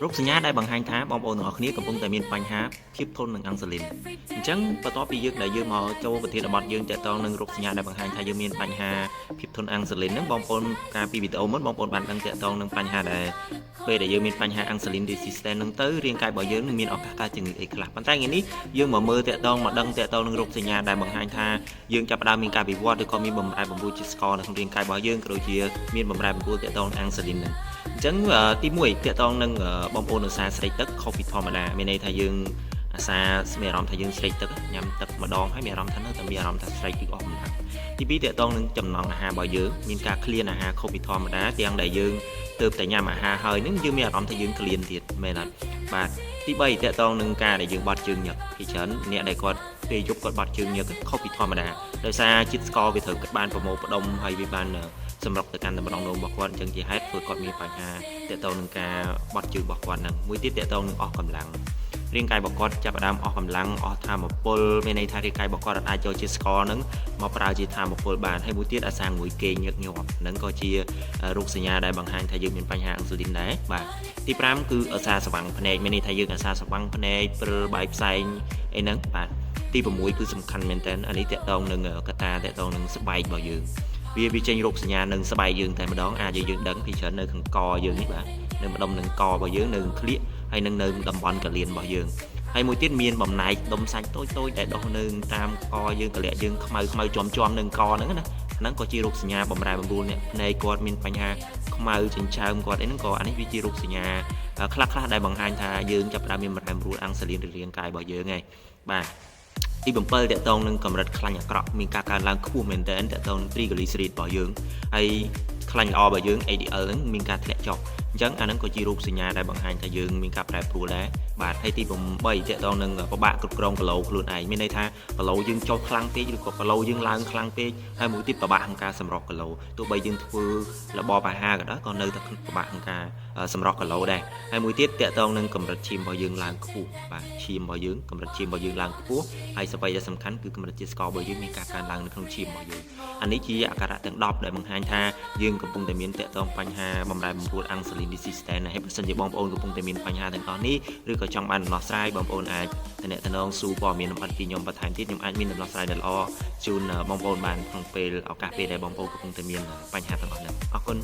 រោគសញ្ញាដែលបង្ហាញថាបងប្អូនទាំងអស់គ្នាកំពុងតែមានបញ្ហាភាពធន់នឹងអាំងសាលីនអញ្ចឹងបន្ទាប់ពីយើងមកចូលប្រធានបទយើងតកតងនឹងរោគសញ្ញាដែលបង្ហាញថាយើងមានបញ្ហាភាពធន់អាំងសាលីនហ្នឹងបងប្អូនកាលពីវីដេអូមុនបងប្អូនបានដឹងតកតងនឹងបញ្ហាដែលពេលដែលយើងមានបញ្ហាអាំងសាលីន resistant ហ្នឹងទៅរាងកាយរបស់យើងនឹងមានឱកាសកើតជំងឺអីខ្លះប៉ុន្តែថ្ងៃនេះយើងមកមើលតកតងមកដឹងតកតងនឹងរោគសញ្ញាដែលបង្ហាញថាយើងចាប់ផ្ដើមមានការវិវត្តឬក៏មានបំរែបំរួលជាតិស្ករនៅក្នុងរាងកាយរបស់យើងក៏ដូចជាមានបំរែបំរួលតកតងនឹងអាំងសាលីនហ្នឹងអញ្ចឹងទី1តកតងនឹងបងប្អូននៅសារស្រេកទឹកខុសពីធម្មតាមានន័យថាយើងអាសាមានអារម្មណ៍ថាយើងស្រេកទឹកញ៉ាំទឹកម្ដងហើយមានអារម្មណ៍ថានៅតែមានអារម្មណ៍ថាស្រេកទឹកអស់កម្លាំងទី2តកតងនឹងចំណង់អាហាររបស់យើងមានការឃ្លានអាហារខុសពីធម្មតាទាំងដែលយើងទើបតែញ៉ាំអាហារហើយនឹងយើងមានអារម្មណ៍ថាយើងឃ្លានទៀតមែនអត់បាទទី3តកតងនឹងការដែលយើងបត់ជើងញឹកពីច្រើនអ្នកដែលគាត់ពេលយប់គាត់បត់ជើងញឹកខុសពីធម្មតាដោយសារជាតិស្ករវាត្រូវបានប្រមូលផ្ដុំហើយវាបានសម្រាប់ទៅកាន់តម្រងនោមរបស់គាត់អញ្ចឹងជាហេតុធ្វើគាត់មានបញ្ហាតកតងនឹងការបត់ជើងរបស់គាត់ហ្នឹងមួយទៀតតកតងនឹងអស់កម្លាំងរាងកាយរបស់គាត់ចាប់ផ្ដើមអស់កម្លាំងអស់ថាមពលមានន័យថារាងកាយរបស់គាត់អាចយកជាស្ករហ្នឹងមកប្រើជាថាមពលបានហើយមួយទៀតអាសាងមួយគេងញឹកញាប់ហ្នឹងក៏ជារោគសញ្ញាដែលបង្ហាញថាយើងមានបញ្ហាអាំងស៊ូលីនដែរបាទទី5គឺអាសាស្វាំងភ្នែកមានន័យថាយើងអាសាស្វាំងភ្នែកព្រិលបែកផ្សែងអីហ្នឹងបាទទី6គឺសំខាន់មែនតើអានេះតកតងនឹងកត្តាតកតងនឹងស្បែករបស់យើងវាចេញរោគសញ្ញានឹងស្បែកយើងតែម្ដងអាចយើងដឹងពីច្រើននៅខាងកយើងនេះបាទនៅម្ដុំនឹងករបស់យើងនៅក្លៀកហើយនៅតំបន់កលៀនរបស់យើងហើយមួយទៀតមានបំណែកដុំសាច់តូចដែលដុះនៅតាមកយើងកលៀកយើងខ្មៅជាប់នឹងកហ្នឹងណាហ្នឹងក៏ជារោគសញ្ញាបំរែបំរួលអ្នកភ្នែកគាត់មានបញ្ហាខ្មៅចិញ្ចើមគាត់អីហ្នឹងក៏អានេះវាជារោគសញ្ញាខ្លះដែលបង្ហាញថាយើងចាប់ផ្ដើមមានបំរែបំរួលអាំងសាលីនរាងកាយរបស់យើងហើយបាទទី7តកតងនឹងកម្រិតខ្លាញ់អាក្រក់មានការកើនឡើងខ្ពស់មែនទែនតកតងនឹង triglyceride របស់យើងហើយខ្លាញ់ល្អរបស់យើង ADL ហ្នឹងមានការធ្លាក់ចុះអញ្ចឹងអាហ្នឹងក៏ជារោគសញ្ញាដែលបង្ហាញថាយើងមានការប្រែប្រួលដែរបាទហើយទី8តកតងនឹងពិបាកគ្រប់គ្រងគីឡូខ្លួនឯងមានន័យថាគីឡូយើងចុះខ្លាំងពេកឬក៏គីឡូយើងឡើងខ្លាំងពេកហើយមួយទៀតពិបាកក្នុងការសម្រស់គីឡូទោះបីយើងធ្វើរបបអាហារក៏ដោយក៏នៅតែពិបាកក្នុងការសម្រស់គីឡូដែរហើយមួយទៀតតកតងនឹងកម្រិតឈាមរបស់យើងឡើងខ្ពស់បាទឈាមរបស់យើងកម្រិតឈាមរបស់យើងឡើងខ្ពស់ហើយអ្វីដែលសំខាន់គឺកម្រិតជាតិស្កររបស់យើងមានការកើនឡើងនៅក្នុងឈាមរបស់យើងអានេះជាអាការៈទាំង10ដែលបង្ហាញថាយើងកំពុងតែមានតកតងបញ្ហាបំរែបំរួលអាំងសាលីន resistant ហើយបើសិនជាបងប្អូនកំពុងតែមានបញ្ហាទាំងអស់នេះឬក៏ចង់បានដំណោះស្រាយបងប្អូនអាចទំនាក់ទំនងសួរព័ត៌មានលម្អិតពីខ្ញុំបន្ថែមទៀតខ្ញុំអាចមានដំណោះស្រាយដែលល្អជូនបងប្អូនបានក្នុងពេលឱកាសពេលដែលបងប្អូនកំពុងតែមានបញ្ហាទាំងអស់នេះអរគុណ